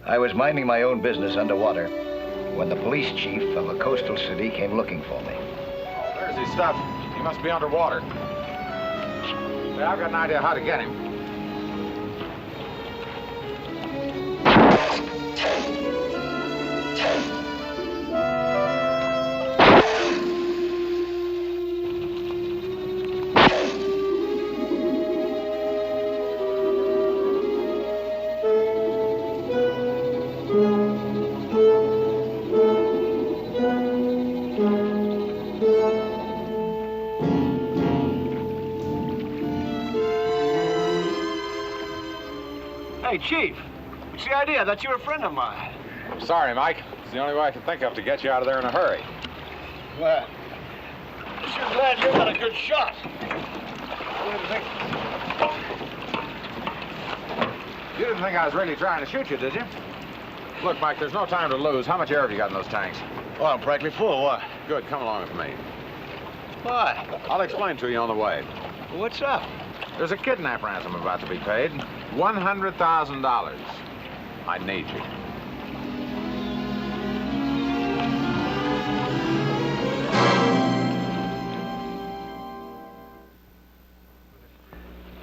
I was minding my own business underwater when the police chief of a coastal city came looking for me. Oh, there's his stuff. He must be underwater. Yeah, I've got an idea how to get him. Hey, Chief, what's the idea? I thought you were a friend of mine. I'm sorry, Mike. It's the only way I can think of to get you out of there in a hurry. Well, I'm sure glad you got a good shot. You didn't think I was really trying to shoot you, did you? Look, Mike, there's no time to lose. How much air have you got in those tanks? Oh, I'm practically full. What? Good, come along with me. Why? I'll explain to you on the way. What's up? There's a kidnap ransom about to be paid. $100,000. I need you.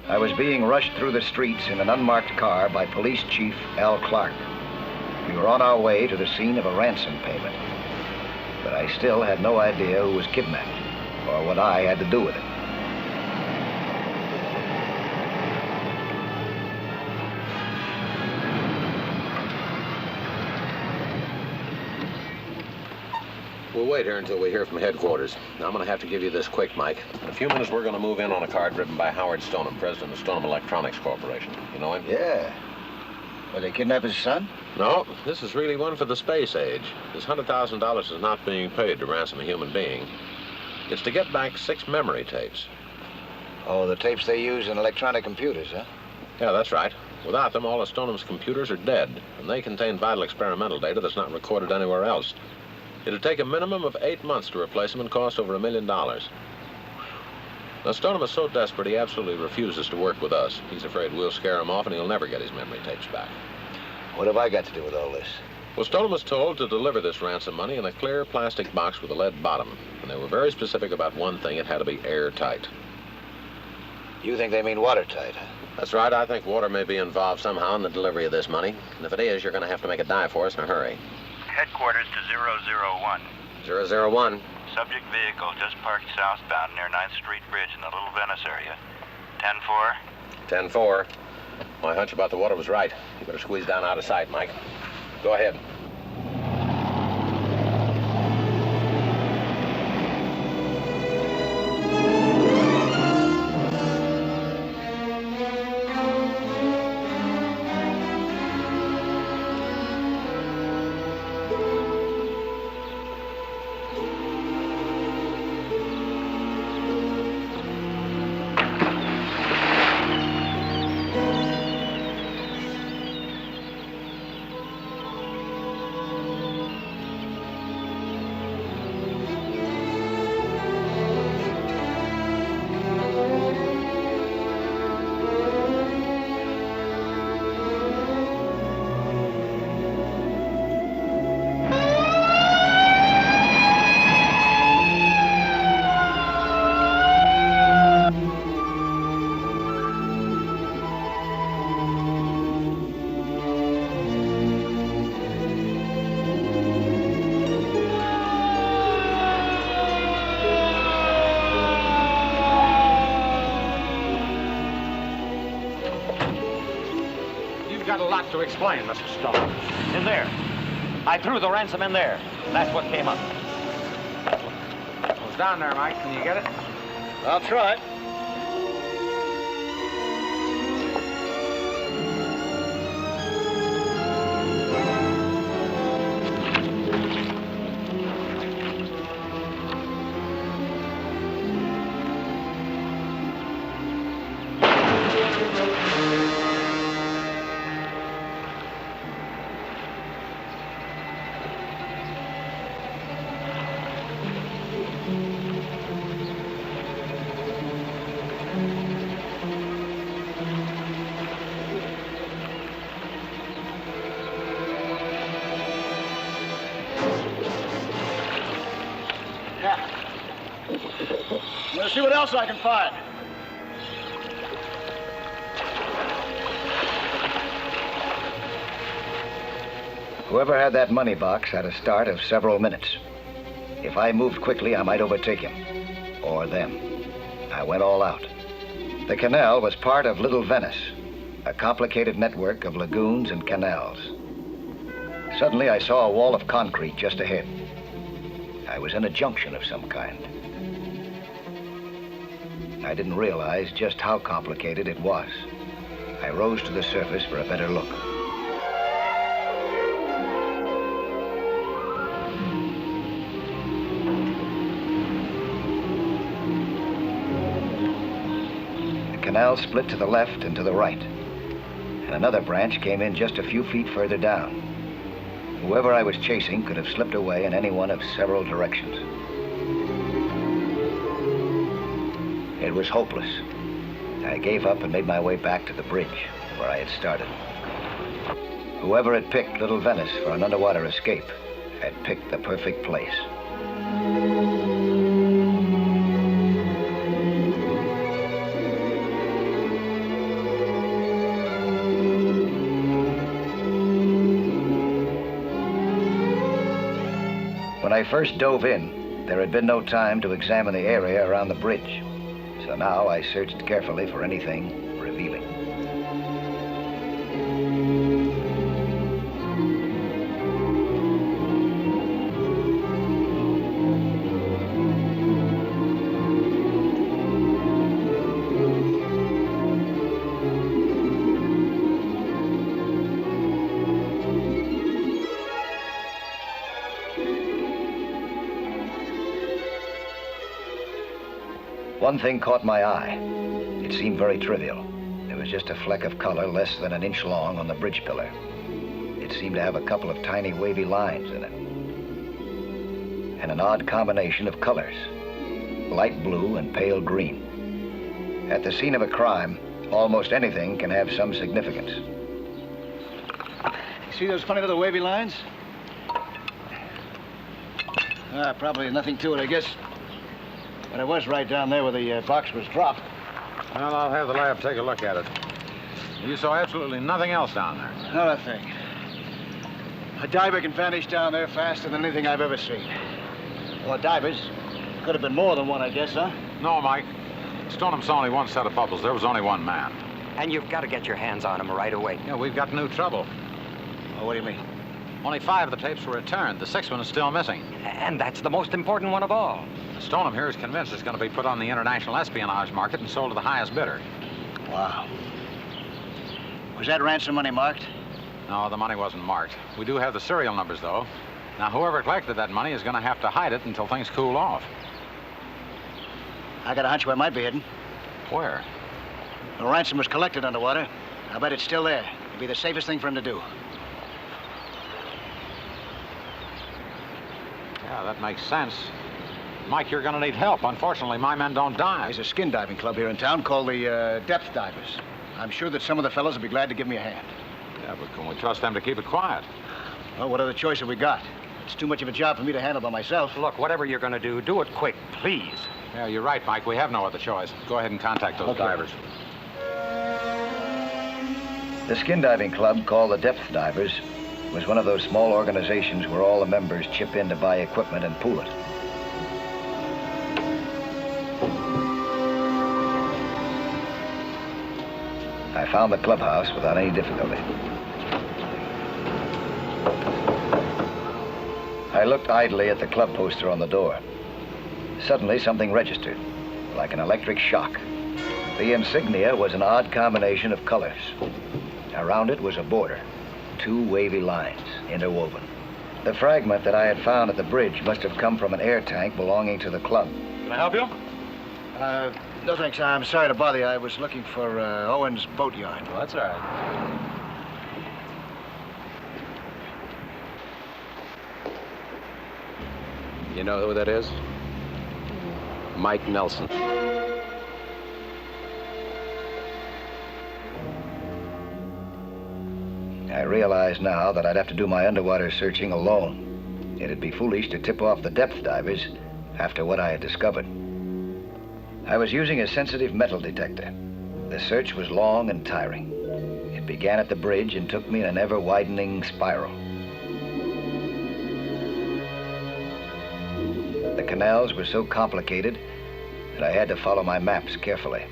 I was being rushed through the streets in an unmarked car by Police Chief Al Clark. We were on our way to the scene of a ransom payment. But I still had no idea who was kidnapped or what I had to do with it. We'll wait here until we hear from headquarters. Now, I'm going to have to give you this quick, Mike. In a few minutes, we're going to move in on a car driven by Howard Stoneham, president of Stoneham Electronics Corporation. You know him? Yeah. Well, they kidnap his son? No, this is really one for the space age. This $100,000 is not being paid to ransom a human being. It's to get back 6 memory tapes. Oh, the tapes they use in electronic computers, huh? Yeah, that's right. Without them, all of Stoneham's computers are dead, and they contain vital experimental data that's not recorded anywhere else. It'd take a minimum of 8 months to replace them and cost over $1 million. Now, Stoneham is so desperate, he absolutely refuses to work with us. He's afraid we'll scare him off and he'll never get his memory tapes back. What have I got to do with all this? Well, Stoneham was told to deliver this ransom money in a clear plastic box with a lead bottom. And they were very specific about one thing: it had to be airtight. You think they mean watertight, huh? That's right. I think water may be involved somehow in the delivery of this money. And if it is, you're going to have to make a dive for us in a hurry. Headquarters to 001. 001. Subject vehicle just parked southbound near 9th Street Bridge in the Little Venice area. 10-4. 10-4. My hunch about the water was right. You better squeeze down out of sight, Mike. Go ahead. To explain, Mr. Stone. In there. I threw the ransom in there. That's what came up. It's down there, Mike. Can you get it? I'll try. Let's see what else I can find. Whoever had that money box had a start of several minutes. If I moved quickly, I might overtake him. Or them. I went all out. The canal was part of Little Venice, a complicated network of lagoons and canals. Suddenly, I saw a wall of concrete just ahead. I was in a junction of some kind. I didn't realize just how complicated it was. I rose to the surface for a better look. The canal split to the left and to the right, and another branch came in just a few feet further down. Whoever I was chasing could have slipped away in any one of several directions. It was hopeless. I gave up and made my way back to the bridge where I had started. Whoever had picked Little Venice for an underwater escape had picked the perfect place. When I first dove in, there had been no time to examine the area around the bridge. So now I searched carefully for anything revealing. One thing caught my eye. It seemed very trivial. It was just a fleck of color less than an inch long on the bridge pillar. It seemed to have a couple of tiny wavy lines in it. And an odd combination of colors. Light blue and pale green. At the scene of a crime, almost anything can have some significance. See those funny little wavy lines? Probably nothing to it, I guess. But it was right down there where the box was dropped. Well, I'll have the lab take a look at it. You saw absolutely nothing else down there. Not a thing. A diver can vanish down there faster than anything I've ever seen. Well, divers. Could have been more than one, I guess, huh? No, Mike. Stoneham saw only one set of bubbles. There was only one man. And you've got to get your hands on him right away. Yeah, we've got new trouble. Oh, what do you mean? Only 5 of the tapes were returned. The 6th one is still missing. And that's the most important one of all. Stoneham here is convinced it's going to be put on the international espionage market and sold to the highest bidder. Wow. Was that ransom money marked? No, the money wasn't marked. We do have the serial numbers, though. Now, whoever collected that money is going to have to hide it until things cool off. I got a hunch where it might be hidden. Where? The ransom was collected underwater. I bet it's still there. It'd be the safest thing for him to do. Yeah, that makes sense. Mike, you're going to need help. Unfortunately, my men don't dive. There's a skin diving club here in town called the Depth Divers. I'm sure that some of the fellows will be glad to give me a hand. Yeah, but can we trust them to keep it quiet? Well, what other choice have we got? It's too much of a job for me to handle by myself. Look, whatever you're going to do it quick, please. Yeah, you're right, Mike. We have no other choice. Go ahead and contact those divers. The skin diving club, called the Depth Divers, was one of those small organizations where all the members chip in to buy equipment and pool it. I found the clubhouse without any difficulty. I looked idly at the club poster on the door. Suddenly, something registered, like an electric shock. The insignia was an odd combination of colors. Around it was a border, 2 wavy lines interwoven. The fragment that I had found at the bridge must have come from an air tank belonging to the club. Can I help you? No, thanks. I'm sorry to bother you. I was looking for Owen's boat yard. Well, that's all right. You know who that is? Mike Nelson. I realize now that I'd have to do my underwater searching alone. It'd be foolish to tip off the depth divers after what I had discovered. I was using a sensitive metal detector. The search was long and tiring. It began at the bridge and took me in an ever-widening spiral. The canals were so complicated that I had to follow my maps carefully.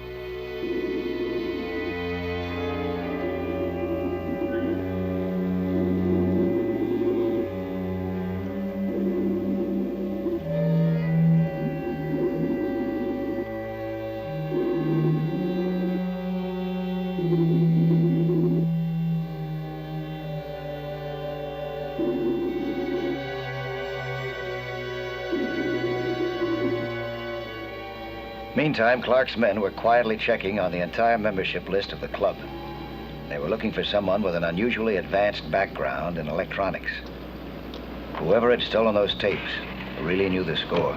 Meantime, Clark's men were quietly checking on the entire membership list of the club. They were looking for someone with an unusually advanced background in electronics. Whoever had stolen those tapes really knew the score.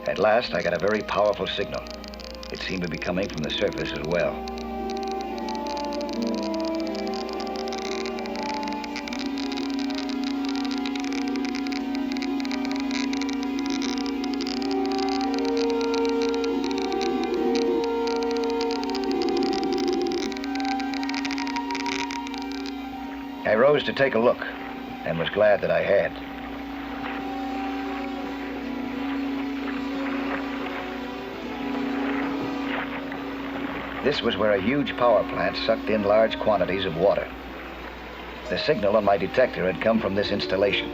At last, I got a very powerful signal. It seemed to be coming from the surface as well. I rose to take a look and was glad that I had. This was where a huge power plant sucked in large quantities of water. The signal on my detector had come from this installation.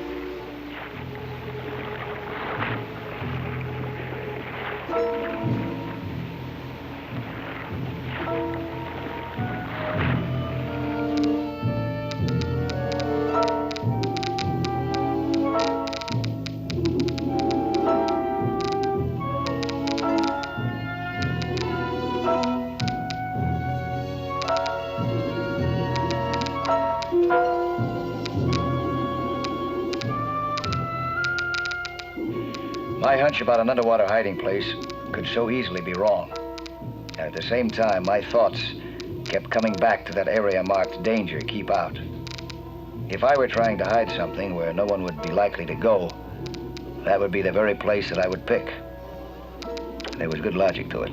My hunch about an underwater hiding place could so easily be wrong. And at the same time, my thoughts kept coming back to that area marked danger, keep out. If I were trying to hide something where no one would be likely to go, that would be the very place that I would pick. There was good logic to it.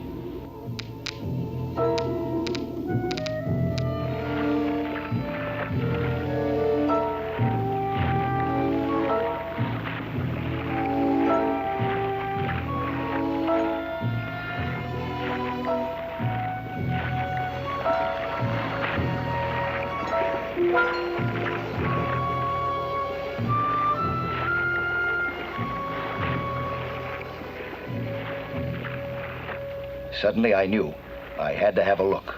Suddenly, I knew I had to have a look.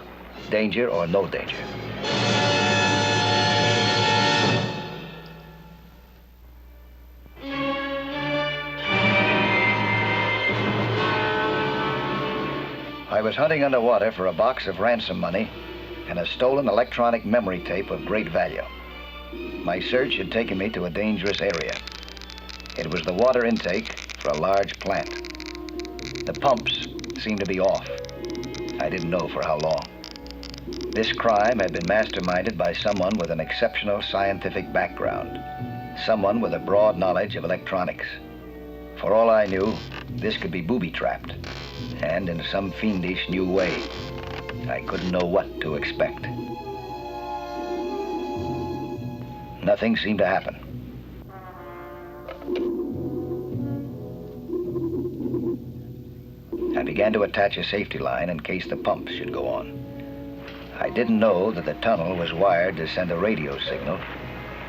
Danger or no danger. I was hunting underwater for a box of ransom money and a stolen electronic memory tape of great value. My search had taken me to a dangerous area. It was the water intake for a large plant. The pumps seemed to be off. I didn't know for how long. This crime had been masterminded by someone with an exceptional scientific background, someone with a broad knowledge of electronics. For all I knew, this could be booby-trapped, and in some fiendish new way. I couldn't know what to expect. Nothing seemed to happen. I began to attach a safety line in case the pumps should go on. I didn't know that the tunnel was wired to send a radio signal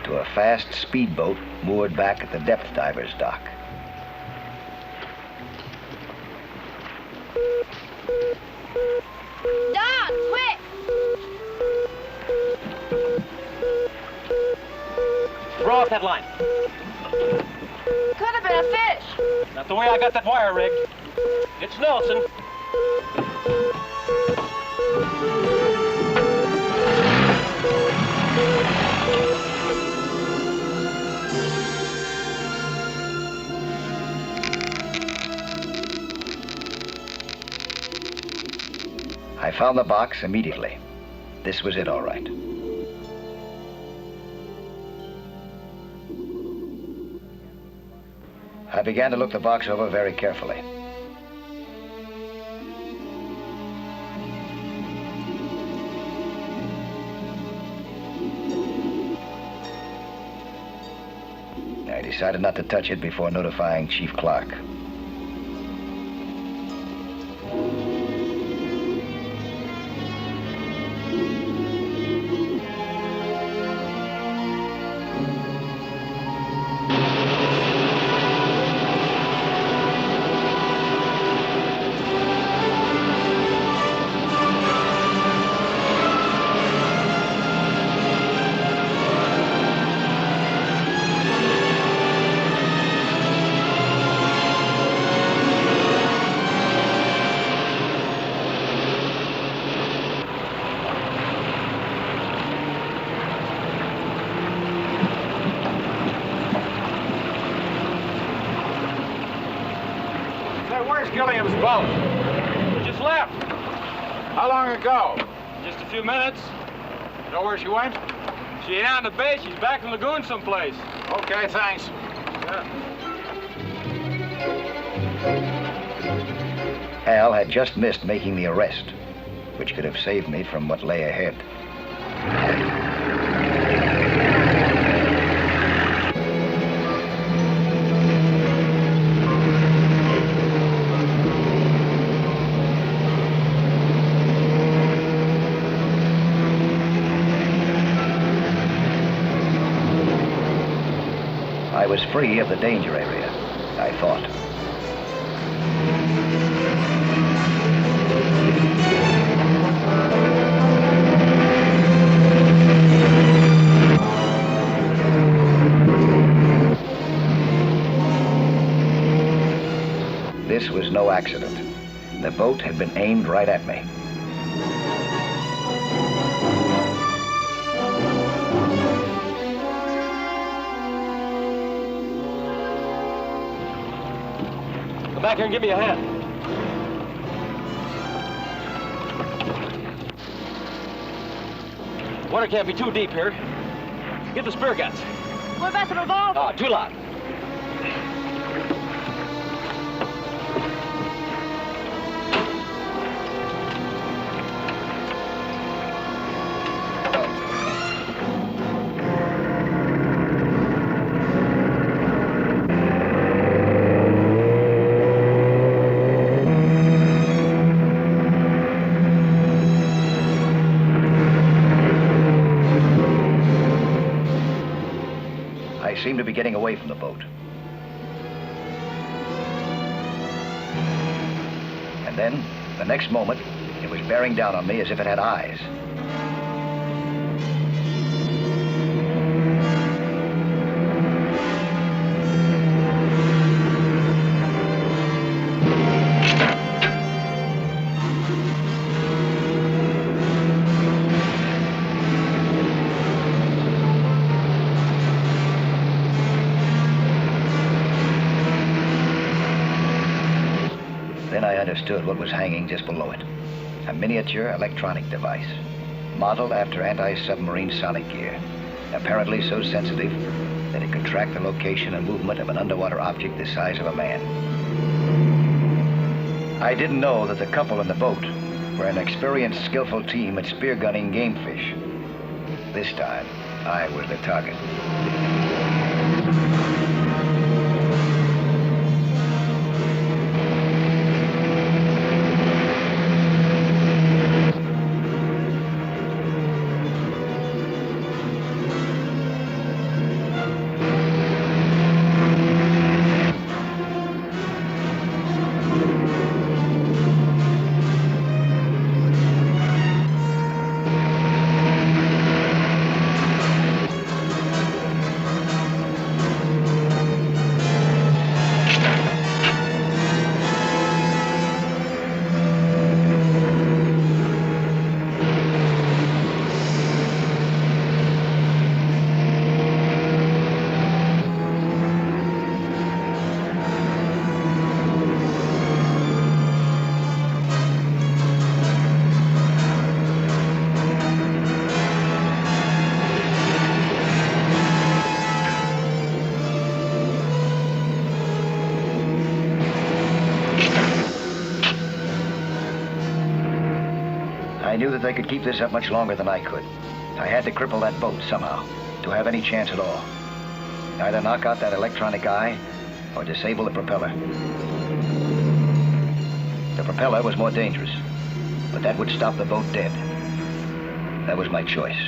to a fast speedboat moored back at the depth diver's dock. Don, quick! Throw off that line. Could have been a fish. Not the way I got that wire rigged. It's Nelson. I found the box immediately. This was it, all right. I began to look the box over very carefully. I decided not to touch it before notifying Chief Clark. Gilliam's boat. We just left. How long ago? Just a few minutes. You know where she went? She ain't on the bay. She's back in the lagoon someplace. Okay, thanks. Al had just missed making the arrest, which could have saved me from what lay ahead. I was free of the danger area, I thought. This was no accident. The boat had been aimed right at me. Come back here and give me a hand. Water can't be too deep here. Get the spear guns. What about the revolver? Too loud. I seemed to be getting away from the boat. And then, the next moment, it was bearing down on me as if it had eyes. Then I understood what was hanging just below it. A miniature electronic device, modeled after anti-submarine sonic gear, apparently so sensitive that it could track the location and movement of an underwater object the size of a man. I didn't know that the couple in the boat were an experienced, skillful team at spear gunning game fish. This time, I was the target. I knew that they could keep this up much longer than I could. I had to cripple that boat somehow, to have any chance at all. Either knock out that electronic eye, or disable the propeller. The propeller was more dangerous, but that would stop the boat dead. That was my choice.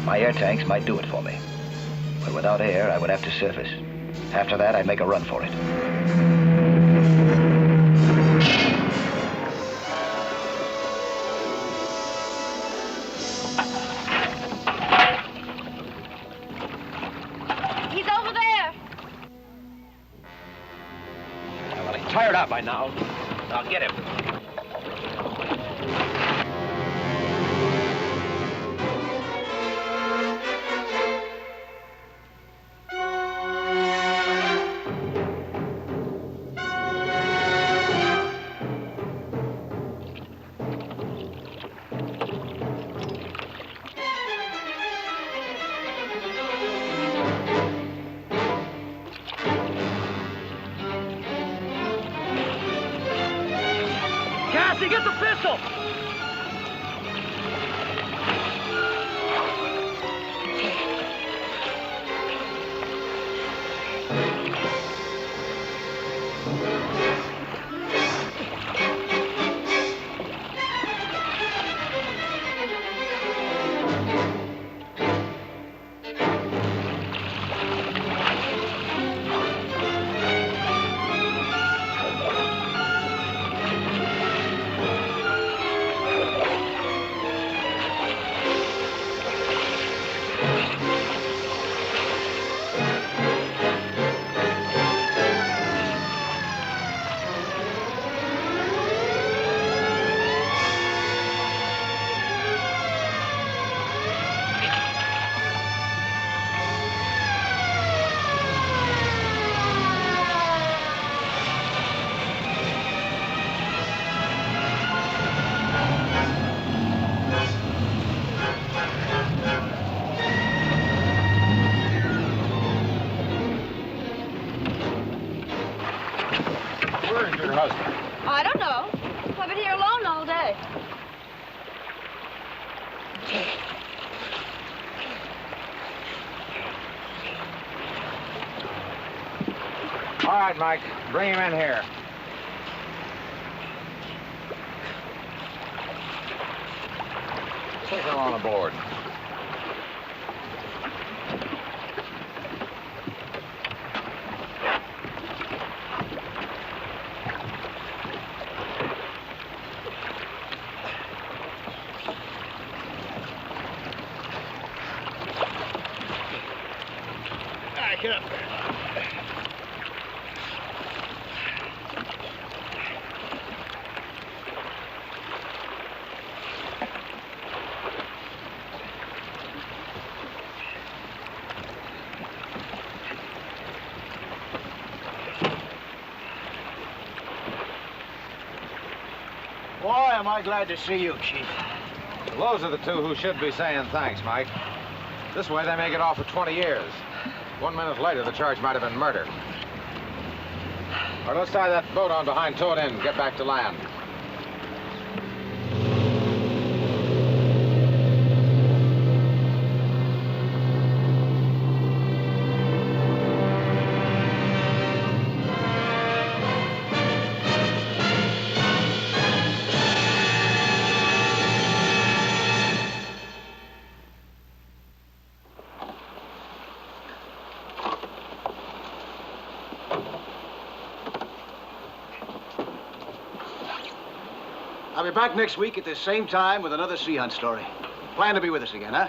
My air tanks might do it for me, but without air, I would have to surface. After that, I'd make a run for it. He's over there. Well, he's tired out by now. I'll get him. Cassie, get the pistol! Where's your husband? I don't know. I've been here alone all day. All right, Mike. Bring him in here. Take him on aboard. Get up. Boy, am I glad to see you, Chief. Those are the two who should be saying thanks, Mike. This way they may get off for 20 years. 1 minute later, the charge might have been murder. All right, let's tie that boat on behind, tow it in, and get back to land. I'll be back next week at the same time with another sea hunt story. Plan to be with us again, huh?